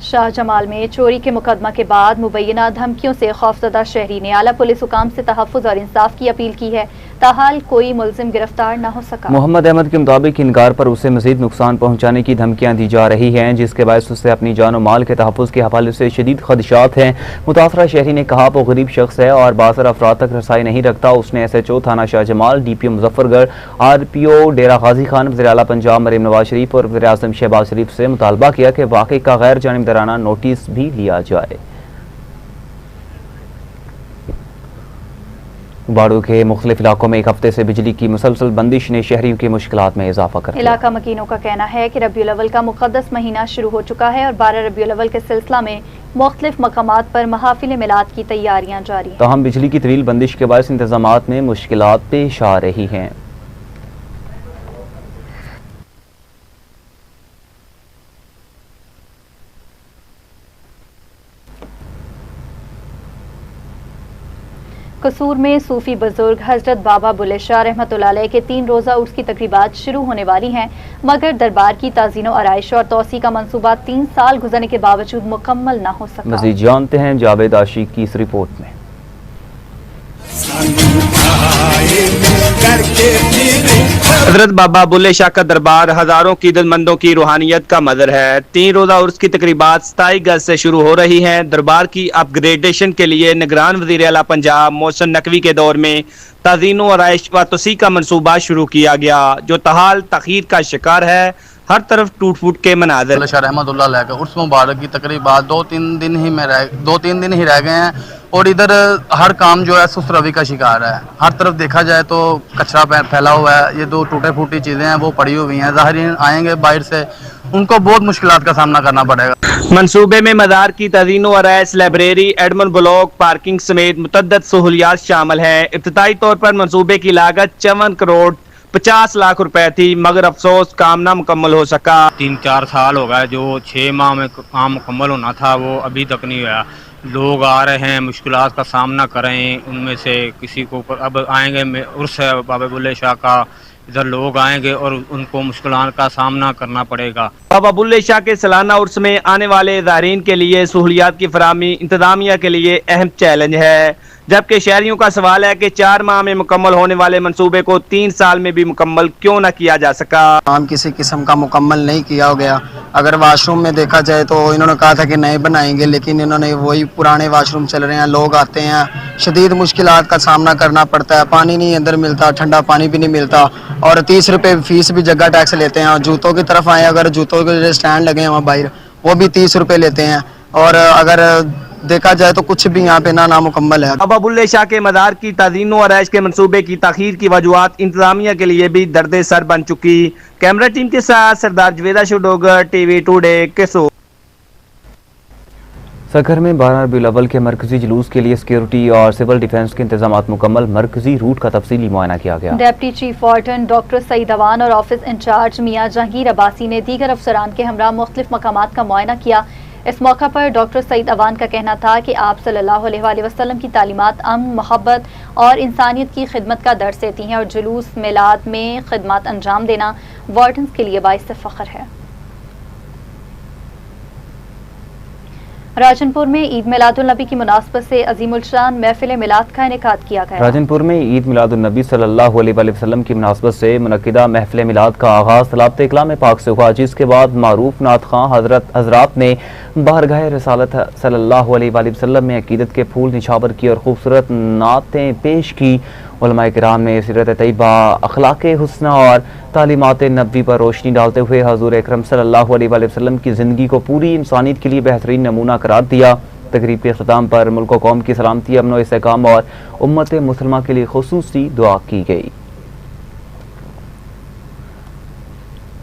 शाहजमाल में चोरी के मुकदमा के बाद मुबैना धमकियों से खौफजदा शहरी ने आला पुलिस हुकाम से तहफ़्फ़ुज़ और इंसाफ की अपील की है। ताहाल कोई मुल्ज़िम गिरफ्तार न हो सका। मोहम्मद अहमद के मुताबिक इनकार पर उसे मज़ीद नुकसान पहुँचाने की धमकियाँ दी जा रही हैं, जिसके बायस उससे अपनी जान और माल के तहफ़्फ़ुज़ के हवाले से शदीद खदशात हैं। मुतासरा शहरी ने कहा वो गरीब शख्स है और बासर अफराद तक रसाई नहीं रखता। उसने SHO थाना शाहजमाल, DPO मुजफ्फरगढ़, RPO डेरा गाजी खान, वज़ीर आला पंजाब मरीम नवाज शरीफ और वज़ीर आज़म शहबाज शरीफ से मुतालबा किया कि वाक़ई का गैर जानिबदाराना नोटिस भी लिया जाए। बाड़ू के मुख्तलिफ इलाकों में एक हफ्ते से बिजली की मुसलसल बंदिश ने शहरियों की मुश्किलात में इजाफा कर दिया। इलाका मकीनों का कहना है कि रबीउल अव्वल का मुक़द्दस महीना शुरू हो चुका है और 12 रबीउल अव्वल के सिलसिला में मुख्तलिफ मकामात पर महाफिल मिलाद की तैयारियां जारी हैं। ताहम बिजली की तवील बंदिश के बायस इंतजामात में मुश्किलात पेश आ रही हैं। कसूर में सूफी बुजुर्ग हजरत बाबा बुल्ले शाह रहमतुल्लाह अलैह के 3 रोज़ा उर्स की तकरीबात शुरू होने वाली हैं, मगर दरबार की ताज़ीनो आराइश और तौसी का मंसूबा 3 साल गुजरने के बावजूद मुकम्मल न हो सका। मज़ीद जानते हैं जावेद आशिक की इस रिपोर्ट में। हजरत बाबा बुल्ले शाह का दरबार हजारों की इज्जतमंदों की रूहानियत का मदर है। 3 रोजा उर्स की तकरीबात 27 अगस्त से शुरू हो रही हैं। दरबार की अपग्रेडेशन के लिए निगरान वजीर आला पंजाब मोहसिन नकवी के दौर में ताज़ीन व आराइश व तोसी का मनसूबा शुरू किया गया, जो तहाल तखीर का शिकार है। हर तरफ टूट फूट के मनाज़र। शाह रहमतुल्लाह अलैह उर्स मुबारक की तकरीबात 2-3 दिन ही रह गए हैं और इधर हर काम जो है सुस्त रवि का शिकार है। हर तरफ देखा जाए तो कचरा फैला हुआ है। ये 2 टूटे फूटी चीज़ें हैं वो पड़ी हुई हैं। ज़ाहिरीन आएंगे बाहर से, उनको बहुत मुश्किलात का सामना करना पड़ेगा। मंसूबे में मदार की तज़ीन व आराइश, लाइब्रेरी, एडमन ब्लॉक, पार्किंग समेत मुतअद्दिद सहूलियात शामिल हैं। इब्तिदाई तौर पर मंसूबे की लागत 54 करोड़ 50 लाख रुपए थी, मगर अफसोस काम ना मुकम्मल हो सका। 3-4 साल हो गए, जो 6 माह में काम मुकम्मल होना था वो अभी तक नहीं हुआ। लोग आ रहे हैं, मुश्किलात का सामना कर रहे हैं। उनमें से किसी को अब आएंगे उर्स है बाबा बुल्ले शाह का, इधर लोग आएंगे और उनको मुश्किलात का सामना करना पड़ेगा। बाबा बुल्ले शाह के सालाना उर्स में आने वाले ज़ायरीन के लिए सहूलियात की फराहमी इंतजामिया के लिए अहम चैलेंज है, जबकि शहरियों का सवाल है कि 4 माह में मुकम्मल होने वाले मंसूबे को 3 साल में भी मुकम्मल क्यों न किया जा सका। काम किसी किस्म का मुकम्मल नहीं किया गया। अगर वाशरूम में देखा जाए तो इन्होंने कहा था कि नए बनाएंगे, लेकिन इन्होंने वही पुराने वाशरूम चल रहे हैं। लोग आते हैं, शदीद मुश्किलात का सामना करना पड़ता है। पानी नहीं अंदर मिलता, ठंडा पानी भी नहीं मिलता और 30 रुपये फीस भी जगह टैक्स लेते हैं। और जूतों की तरफ आए, अगर जूतों के स्टैंड लगे हैं वहाँ बाहर, वो भी 30 रुपये लेते हैं। और अगर देखा जाए तो कुछ भी यहाँ पे ना मुकम्मल है। बाबा बुल्ले शाह के मदार की ताज़ीन व आराइश के मंसूबे की ताखीर की वजूहात इंतजामिया के लिए भी दर्द सर बन चुकी। कैमरा टीम के साथ सरदार जवेदा शुडोगर, टीवी टुडे, केसो। सखर में 12 रबीउल अव्वल के मरकजी जुलूस के लिए सिक्योरिटी और सिविल डिफेंस के इंतजाम मुकम्मल। मरकजी रूट का तफसीली मुआयना किया गया। Deputy chief warden doctor Saeed Awan और ऑफिस इंचार्ज मियां जहांगीर अब्बासी ने दीगर अफसरान के हमरा मुख्तलिफ मकामात का मुआयना किया। इस मौका पर डॉक्टर सईद अवान का कहना था कि आप सल्लल्लाहु अलैहि वसल्लम की तालीमात अमन, मोहब्बत और इंसानियत की खिदमत का दर्स देती हैं और जुलूस मिलाद में खिदमत अंजाम देना वार्डन्स के लिए बाइस फ़ख्र है। राजनपुर में ईद मिलादुल नबी की मुनासबत से अजीमुल शान महफिल मिलाद का इनेकाद किया गया। राजनपुर में ईद मिलादुल नबी सल्लल्लाहु अलैहि वसल्लम की मुनासबत से मुनक्किदा महफिल मिलाद का आगाज़ तलावत इकलाम पाक से हुआ, जिसके बाद मारूफ नात खां हजरात ने बारगाह रसालत सल्लल्लाहु अलैहि वसल्लम में अकीदत के फूल निछावर की और खूबसूरत नातें पेश की। उलमाए किराम ने सीरत तैयबा, अखलाक हुस्ना और तालीमात नबी पर रोशनी डालते हुए हजूर अकरम सल्लल्लाहु अलैहि वसल्लम की ज़िंदगी को पूरी इंसानियत के लिए बेहतरीन नमूना करार दिया। तकरीब के ख़िताम पर मुल्क व कौम की सलामती, अमन व इस्तेकाम और उम्मत मुसलमा के लिए खुसूसी दुआ की गई।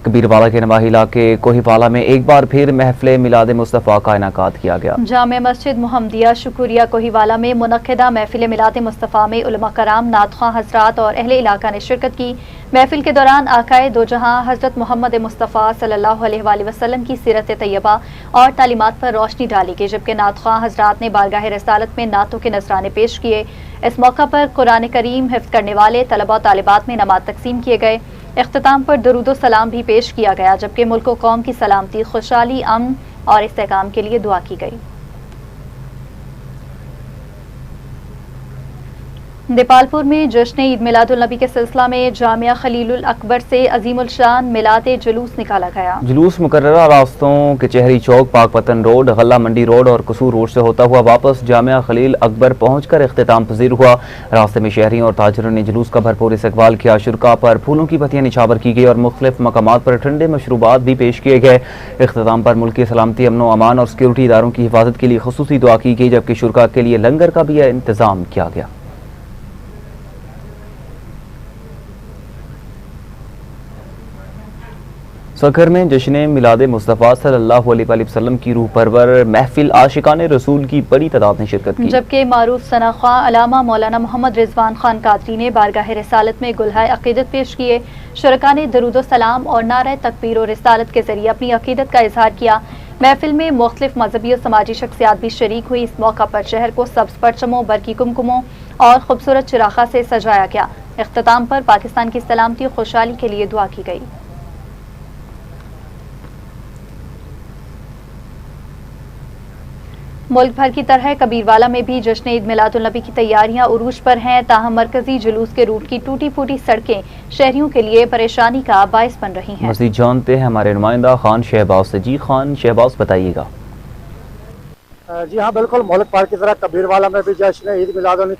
कबीरवाला के नवाही इलाके कोहीवाला में एक बार फिर महफिल मिलाद मुस्तफ़ा का इनेकाद किया गया। जामे मस्जिद मुहम्मदिया शुक्रिया कोहीवाला में मुनक्किदा महफिल मिलाद मुस्तफ़ा में उलमा कराम, नात ख़्वां हज़रात और अहले इलाका ने शिरकत की। महफिल के दौरान आकाए दो जहां हज़रत मोहम्मद मुस्तफ़ा सल्लल्लाहु अलैहि वसल्लम की सीरत तैयबा और तालीमात पर रोशनी डाली गई, जबकि नात ख़्वां हज़रात ने बारगाह रसालत में नातों के नजराने पेश किए। इस मौका पर कुरान करीम हिफ्ज़ करने वाले तलबा और तालिबात में नमाज तकसीम किए गए। इख्तिताम पर दरूदो सलाम भी पेश किया गया, जबकि मुल्क व कौम की सलामती, खुशहाली, अमन और इस्तेकाम के लिए दुआ की गई। देपालपुर में जश्न ईद मिलादुल नबी के सिलसिला में जामिया खलीलुल अकबर से अजीमुल शान मिलाद जुलूस निकाला गया। जुलूस मुकर्ररा रास्तों कचहरी चौक, पाकपतन रोड, गल्ला मंडी रोड और कसूर रोड से होता हुआ वापस जामिया खलील अकबर पहुंचकर इख्तिताम पजीर हुआ। रास्ते में शहरियों और ताजरों ने जुलूस का भरपूर इस्तकबाल किया। शुरका पर फूलों की पत्तियां निछावर की गई और मुख्तलिफ मकामात पर ठंडे मशरूबात भी पेश किए गए। इख्तिताम पर मुल्क की सलामती, अमन व अमान और सिक्योरिटी इदारों की हिफाजत के लिए खुसूसी दुआ की गई, जबकि शुरका के लिए लंगर का भी इंतजाम किया गया। सखर में जश्न मिलाद मुस्तफ़ा सल्लल्लाहु अलैहि वसल्लम की रूह परवर महफिल आशिकाने रसूल की बड़ी तादाद ने शिरकत की, जबकि मारूफ सना ख्वां अलामा मौलाना मोहम्मद रिजवान खान कादरी ने बारगाह रिसालत में गुलहाए अकीदत पेश किए। शुरका ने दरूदो सलाम और नारे तकबीर और रिसालत के जरिए अपनी अकीदत का इजहार किया। महफिल में मुख्तलिफ मजहबी और समाजी शख्सियात भी शरीक हुई। इस मौका पर शहर को सब्ज परचमों, बरकी कुमकुमों और खूबसूरत चिराखा से सजाया गया। इख्तिताम पर पाकिस्तान की सलामती और खुशहाली के लिए दुआ की गई। मुल्क भर की तरह कबीरवाला में भी जश्न ईद मिलादुल नबी की तैयारियां उरूज पर हैं, ताहम मरकजी जुलूस के रूट की टूटी फूटी सड़कें शहरियों के लिए परेशानी का बायस बन रही हैं। मज़ीद जानते हैं हमारे नुमाइंदा खान शहबाज से। जी खान शहबाज, बताइएगा। जी हाँ, बिल्कुल मुल्क भर की तरह कबीरवाला में भी जश्न ईद मिलादुल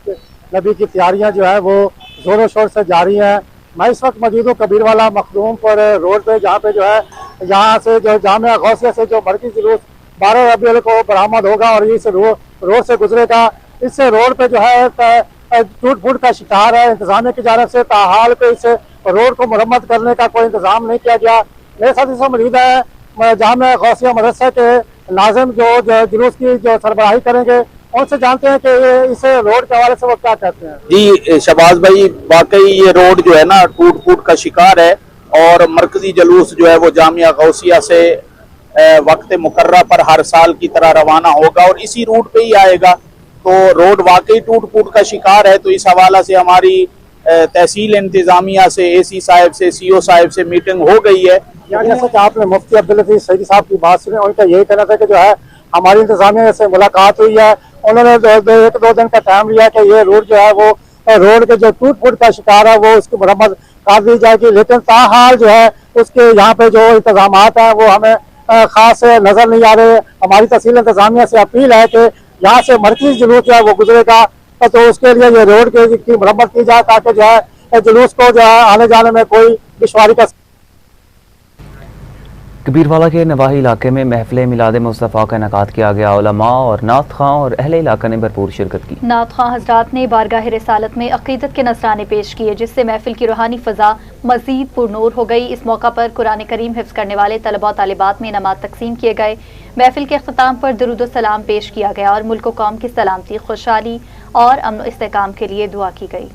नबी की तैयारियां जो है वो जोरों शोर से जारी हैं। मैं इस वक्त मौजूद हूँ कबीरवाला मखदूमपुर रोड पे, जहाँ पे जो है यहाँ से जो जामिया गौसिया से जो मरकजी जुलूस 12 रबीउल को बरामद होगा और इस रोड से गुजरेगा। इस रोड पे जो है टूट फूट का शिकार है। इंतजामिया की जानब से ताहाल पे इस रोड को मरम्मत करने का कोई इंतजाम नहीं किया गया। मेरे साथ इसमें मौजूद है जामिया गौसिया मदरसा के नाज़िम जो जुलूस की जो सरबराही करेंगे, उनसे जानते हैं कि इस रोड के हवाले से वो क्या कहते हैं। जी शहबाज भाई, वाकई ये रोड जो है ना टूट फूट का शिकार है और मरकजी जुलूस जो है वो जामिया गौसिया से वक्त मुकर्रर पर हर साल की तरह रवाना होगा और इसी रूट पे ही आएगा। तो रोड वाकई टूट फूट का शिकार है। तो इस हवाला से हमारी तहसील इंतजामिया से, एसी साहब से, सीओ साहब से मीटिंग हो गई है। जैसा कि आपने मुफ्ती अब्दुल लतीफ सईदी साहब की बात सुनी, उनका यही कहना था कि जो है हमारी इंतजामिया से मुलाकात हुई है, उन्होंने 1-2 दिन का टाइम लिया कि ये रोड जो है वो रोड के जो टूट फूट का शिकार है वो उसकी मरम्मत कर दी जाएगी। लेकिन ताहाल जो है उसके यहाँ पे जो इंतजाम है वो हमें खास नजर नहीं आ रहे। हमारी तहसील इंतजामिया से अपील है कि यहाँ से मरकजी जुलूस जो है वो गुजरेगा, तो उसके लिए ये रोड की मरम्मत की जाए ताकि जो है जुलूस को जो है आने जाने में कोई दुश्वारी का। कबीरवाला के नवाही इलाके में महफिल मिलाद मुस्तफ़ा का इनेकाद किया गया। उलमा और नात खां और अहले इलाका ने भरपूर शिरकत की। नात खां हजरात ने बारगाह रिसालत में अकीदत के नजराने पेश किए, जिससे महफिल की रूहानी फ़ज़ा मज़ीद पुरनूर हो गई। इस मौका पर कुरान करीम हिफ्ज़ करने वाले तलबा और तालिबात में इनामात तकसीम किए गए। महफिल के अख्ताम पर दुरूद सलाम पेश किया गया और मुल्क व कौम की सलामती, खुशहाली और अमन इस्तेकाम के लिए दुआ की गई।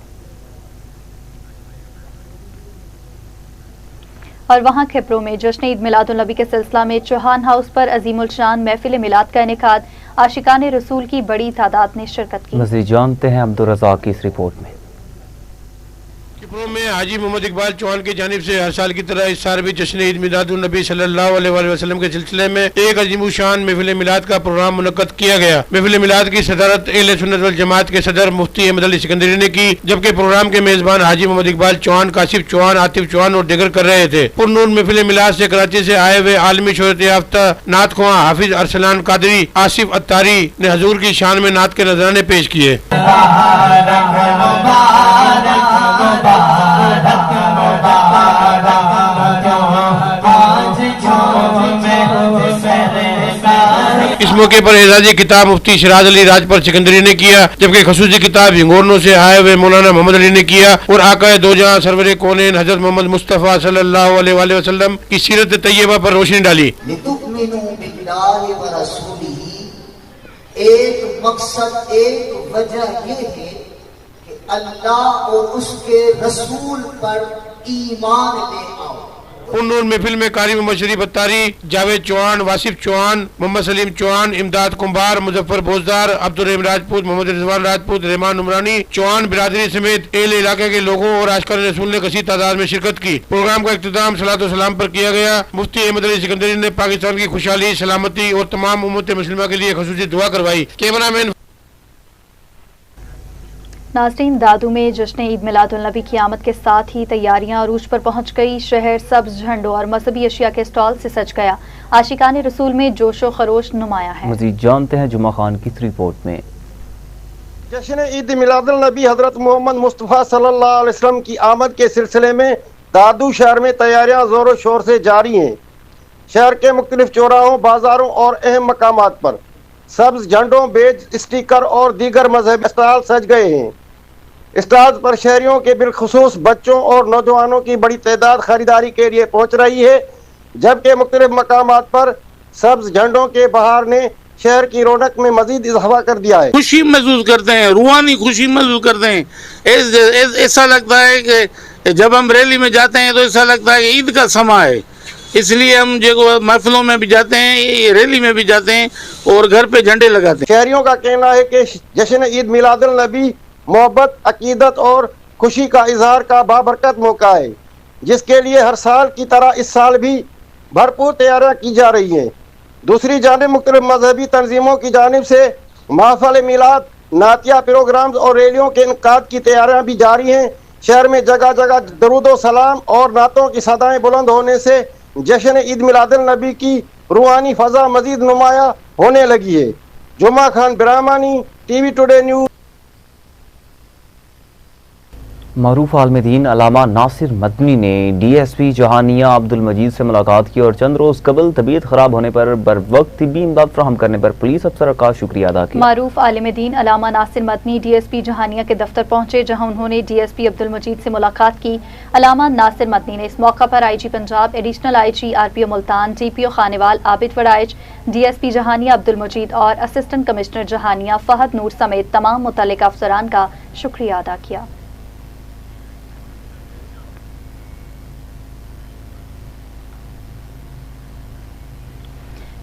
और वहाँ खिपरों में जश्न ईद मिलादुल नबी के सिलसिला में चौहान हाउस पर अजीमुल शान महफिल मिलाद का इनेकाद। आशिकान रसूल की बड़ी तादाद ने शिरकत की। मज़ीद जानते हैं अब्दुल रज़ाक की इस रिपोर्ट में। खिपरों में हाजी मोहम्मद इकबाल चौहान की जानिब से हर साल की तरह इस साल भी जश्न ईद मिलादुन नबी सल्लल्लाहु अलैहि वसल्लम के सिलसिले में एक अजीम शान महफिल मिलाद का प्रोग्राम मुनक्कद किया गया। महफिल मिलाद की सदारत अहले सुन्नत वल जमात के सदर मुफ्ती अहमद अली सिकंदरी ने की, जबकि प्रोग्राम के मेजबान हाजी मोहम्मद इकबाल चौहान, काशिफ चौहान, आतिफ चौहान और दिगर कर रहे थे। पुरनूर महफिल मिलाद से कराची से आए हुए आलमी शोहरत याफ्ता नात ख्वां हाफिज अरसलान कादरी, आसिफ अत्तारी ने हजूर की शान में नात के नजराने पेश किए। इस मौके पर एजाजी किताब मुफ्ती सिराज अली राजपर सिकंदरी ने किया, जबकि खसूसी किताब हिंगोरनों से आए हुए मौलाना मोहम्मद अली ने किया और आकाए दो जहां सरवरे कौनेन हजरत मोहम्मद मुस्तफ़ा सल्लल्लाहु अलैहि वसल्लम की सीरत तैयबा पर रोशनी डाली। एक मकसद, एक वजह ये है कि अल्लाह और उसके रसूल पर ईमान ले आओ। पुरनूर महफिल में कारी मोहम्मद शरीफ अत्तारी, जावेद चौहान, वासिफ चौहान, मोहम्मद सलीम चौहान, इमदाद कुंभार, मुजफ्फर भोजदार, अब्दुल रहीम राजपूत, मोहम्मद रिजवान राजपूत, रहमान उमरानी, चौहान बिरादरी समेत एल इलाके के लोगों और आशिकान रसूल ने कसी तादाद में शिरकत की। प्रोग्राम का इख्तिताम सलात व सलाम पर किया गया। मुफ्ती अहमद अली सिकंदरी ने पाकिस्तान की खुशहाली, सलामती और तमाम उम्मत मुस्लिमा के लिए खसूसी दुआ करवाई। कैमरामैन नाज़रीन, दादू में जश्न ईद मिलादुल नबी की आमद के साथ ही तैयारियां अरूज पर पहुंच गई। शहर सब्ज झंडों और मजहबी अशिया के स्टॉल से सज गया। आशिकान रसूल में जोशो खरोश नुमाया है। मज़ीद जानते हैं जुमा खान की रिपोर्ट में। जश्न ईद मिलादुल नबी हजरत मोहम्मद मुस्तफ़ा सल्लल्लाहु अलैहि वसल्लम की आमद के सिलसिले में दादू शहर में तैयारियां जोरों शोर से जारी हैं। शहर के मुख्तलिफ चौराहों, बाजारों और अहम मकामात पर सब्ज झंडों, बेज स्टिकर और दीगर मजहबी स्टॉल सज गए हैं। स्टॉल पर शहरियों के बिलखुसूस बच्चों और नौजवानों की बड़ी तादाद खरीदारी के लिए पहुंच रही है, जबकि मुख्तलिफ मकामात पर सब्ज झंडों के बहार ने शहर की रौनक में मजीद इजाफा कर दिया है। खुशी महसूस करते हैं, रूहानी खुशी महसूस करते हैं। ऐसा लगता है कि जब हम रैली में जाते हैं तो ऐसा लगता है कि ईद का समा है, इसलिए हम जो महफिलों में भी जाते हैं, रैली में भी जाते हैं और घर पे झंडे लगाते हैं। शहरियों का कहना है कि जश्न ईद मिलादुल नबी मोहब्बत, अकीदत और खुशी का इजहार का बाबरकत मौका है, जिसके लिए हर साल की तरह इस साल भी भरपूर तैयारियां की जा रही हैं। दूसरी जानिब मुख्तलिफ मजहबी तंजीमों की जानिब से महफिल मिलाद, नातिया प्रोग्राम्स और रैलियों के इनकाद की तैयारियां भी जारी हैं। शहर में जगह जगह दरूद सलाम और नातों की सदाएं बुलंद होने से जश्न ईद मिलादुन नबी की रूहानी फजा मजीद नुमाया होने लगी है। जुमा Khan बिरामानी, TV today news. मरूफ Alamdin अलामा नासिर मदनी ने डीएसपी जहानिया अब्दुल मजीद से मुलाकात की और चंद रोज कबल तबीयत खराब होने पर बर वक्त तिब्बी इमदाद फराहम करने पर पुलिस अफसर का शुक्रिया अदा किया। मरूफ आलमदीन अलामा नासिर मदनी डीएसपी जहानिया के दफ्तर पहुंचे, जहां उन्होंने डीएसपी अब्दुल मजीद से मुलाकात की। अलामा नासिर मदनी ने इस मौका पर IG Punjab, additional IG RPO Multan, DPO Khanewal Abid Waraich, DSP Jahania Abdul Majeed और असिस्टेंट कमिश्नर जहानिया फहद नूर समेत तमाम मुतल्लिका अफसरान का शुक्रिया अदा किया।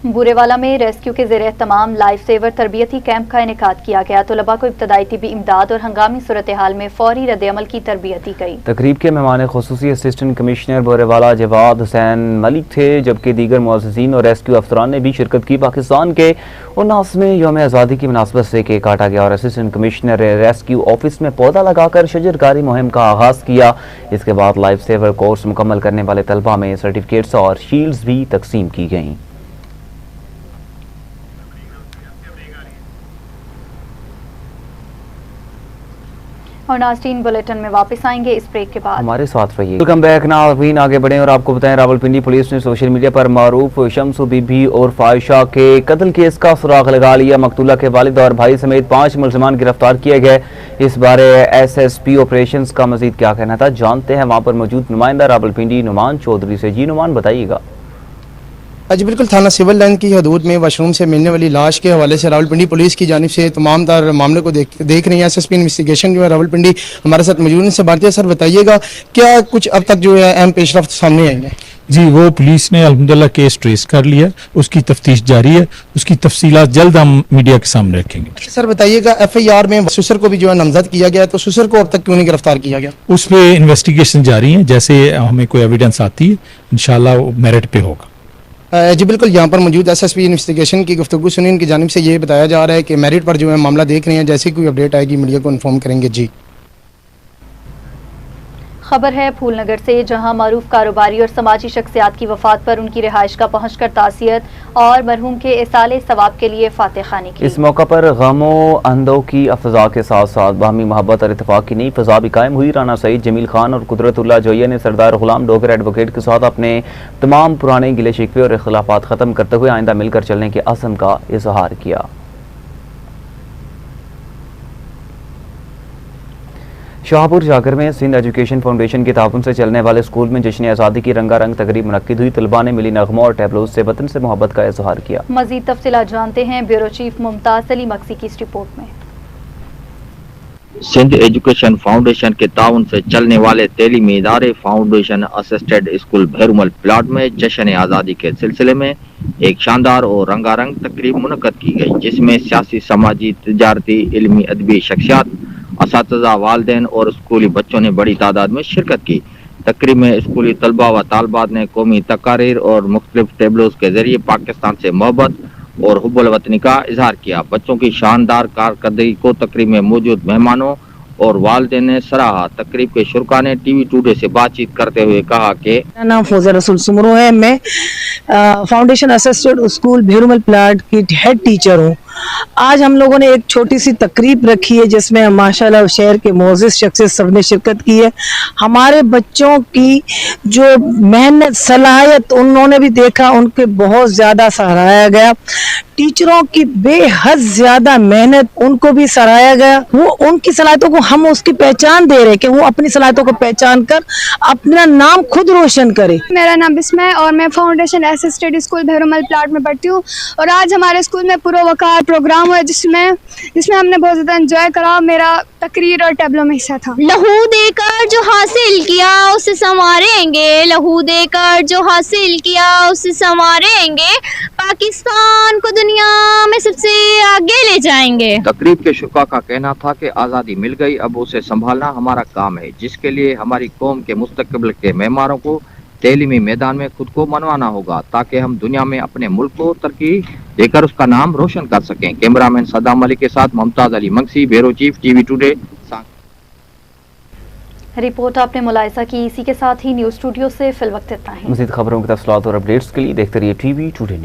बुरेवाला में रेस्क्यू के ज़रिए तमाम लाइफ सेवर तरबियती कैंप का इनेकाद किया गया। तलबा को इब्तदाई तिबी इमदाद और हंगामी सूरत हाल में फौरी रद्द-ए-अमल की तरबियत दी गई। तकरीब के मेहमान खुसूसी असिस्टेंट कमिश्नर बुरेवाला जवाद हुसैन मलिक थे, जबकि दीगर मुअज़्ज़िज़ीन और रेस्क्यू अफसरान ने भी शिरकत की। पाकिस्तान के 79वें यौम आज़ादी की मुनासबत से केक काटा गया और असिस्टेंट कमिश्नर रेस्क्यू ऑफिस में पौधा लगाकर शजरकारी मुहिम का आगाज किया। इसके बाद लाइफ सेवर कोर्स मुकम्मल करने वाले तलबा में सर्टिफिकेट्स और शील्ड्स भी तकसीम की गईं। और नाज़रीन बुलेटिन में वापस आएंगे इस ब्रेक के बाद। हमारे साथ रहिए। Welcome back. नाज़रीन आगे बढ़ें और आपको बताएं, रावलपिंडी पुलिस ने सोशल मीडिया पर मारूफ शम्सु बीबी और फायशा के कत्ल केस का सुराग लगा लिया। मकतूला के वालिद और भाई समेत 5 मुलजमान गिरफ्तार किए गए। इस बारे SSP ऑपरेशंस का मजीद क्या कहना था, जानते हैं वहाँ पर मौजूद नुमाइंदा रावलपिंडी नुमान चौधरी से। जी नुमान, बताइएगा। जी बिल्कुल, थाना सिविल लाइन की हदूद में वॉशरूम से मिलने वाली लाश के हवाले से रावलपिंडी पुलिस की जानिब से तमाम तार मामले को देख रही है। SSP इन्वेस्टिगेशन जो है रावलपिंडी हमारे साथ मौजूद है। इनसे बात है। सर बताइएगा, क्या कुछ अब तक जो है अहम पेशरफ्त सामने आई है? जी, वो पुलिस ने अल्हम्दुलिल्लाह केस ट्रेस कर लिया, उसकी तफ्तीश जारी है, उसकी तफसीलात जल्द हम मीडिया के सामने रखेंगे। सर बताइएगा, FIR में सुसर को भी जो है नामजद किया गया, तो सुसर को अब तक क्यों नहीं गिरफ्तार किया गया? उस पर इन्वेस्टिगेशन जारी है, जैसे हमें कोई एविडेंस आती है इंशाल्लाह वो मेरिट पे होगा। जी बिल्कुल, यहाँ पर मौजूद SSP इन्वेस्टिगेशन की गुफ्तगू सुनी, इनकी जानिब से ये बताया जा रहा है कि मेरिट पर जो है मामला देख रहे हैं, जैसे कोई अपडेट आएगी मीडिया को इन्फॉर्म करेंगे। जी खबर है फूलनगर से, जहां मारूफ कारोबारी और समाजी शख्सियात की वफात पर उनकी रिहाइश का पहुंचकर तासियत और मरहूम के इसाले सवाब के लिए फातिहानी की। इस मौका पर गमो अंदों की अफजा के साथ साथ बाहमी मोहब्बत और इत्तेफाक की नई फजा भी कायम हुई। राना सईद, जमील खान और कुदरतुल्लाह जोया ने सरदार गुलाम डोगर एडवोकेट के साथ अपने तमाम पुराने गिले शिकवे और इख्तिलाफात खत्म करते हुए आइंदा मिलकर चलने के अज़्म का इजहार किया। शाहपुर जाकर में सिंध एजुकेशन फाउंडेशन के ताउन से चलने वाले स्कूल में जश्न आज़ादी की रंगारंग तकरीब मुनक्किद हुई। तलबा ने मिली नगमों और टैबलोज से वतन से मोहब्बत का इजहार किया। मजीद तफसीलात जानते हैं ब्यूरो चीफ मुमताज अली मक्सी की इस रिपोर्ट में। सिंध एजुकेशन फाउंडेशन के ताउन से चलने वाले तैलीमी इदारे फाउंडेशन असिस्टेड स्कूल भैरुमल प्लाट में जश्न आज़ादी के सिलसिले में एक शानदार और रंगारंग तकरीब मुनक्किद की गई, जिसमें सियासी, समाजी, तिजारती, इल्मी, अदबी शख्सियात, असातिज़ा, वालिदैन और स्कूली बच्चों ने बड़ी तादाद में शिरकत की। तकरीब में स्कूली तलबा व तालबात ने कौमी तकारीर और मुख्तलिफ टेबलोज के जरिए पाकिस्तान से मोहब्बत और हुब्बुल वतनी का इजहार किया। बच्चों की शानदार कारकर्दगी को तकरीब में मौजूद मेहमानों और वालिदैन ने सराहा। तकरीब के शुरा ने टीवी टुडे से बातचीत करते हुए कहा कि मेरा नाम फौजा रसूल सुमरो है, मैं फाउंडेशन असिस्टेड स्कूल भैरुमल प्लाट की हेड टीचर हूँ। आज हम लोगों ने एक छोटी सी तकरीब रखी है जिसमें माशाल्लाह शहर के मोअज़्ज़िज़ शख्सियत सब ने शिरकत की है। हमारे बच्चों की जो मेहनत, सलाहियत उन्होंने भी देखा, उनके बहुत ज़्यादा सराहाया गया। टीचरों की बेहद ज़्यादा मेहनत, उनको भी सराहाया गया। वो उनकी सलाहियतों को हम उसकी पहचान दे रहे हैं कि वो अपनी सलाहियतों को पहचान कर अपना नाम खुद रोशन करे। मेरा नाम बिस्मा है और मैं फाउंडेशन असिस्टेड स्कूल भैरुमल प्लाट में पढ़ती हूँ और आज हमारे स्कूल में पुरवकार प्रोग्राम हुआ जिसमें हमने बहुत ज़्यादा एंजॉय करा। मेरा तकरीर और टैबलो में हिस्सा था। लहू देकर जो हासिल किया उसे संवारेंगे, लहू देकर जो हासिल किया उसे संवारेंगे, पाकिस्तान को दुनिया में सबसे आगे ले जाएंगे। तकरीब के शुरा का कहना था कि आज़ादी मिल गई, अब उसे संभालना हमारा काम है, जिसके लिए हमारी कौम के मुस्तकबिल के मेहमानों को तेलीमी मैदान में खुद को मनवाना होगा ताकि हम दुनिया में अपने मुल्क को तरक्की देकर उसका नाम रोशन कर सकें। कैमरामैन सद्दाम मलिक के साथ Mumtaz Ali Mangsi, bureau chief, TV today. Report आपने मुलाहिजा की। इसी के साथ ही न्यूज स्टूडियो से फिलवक्त इतना ही। मज़ीद खबरों की तफसीलात और अपडेट्स के लिए देखते रहिए टीवी टुडे।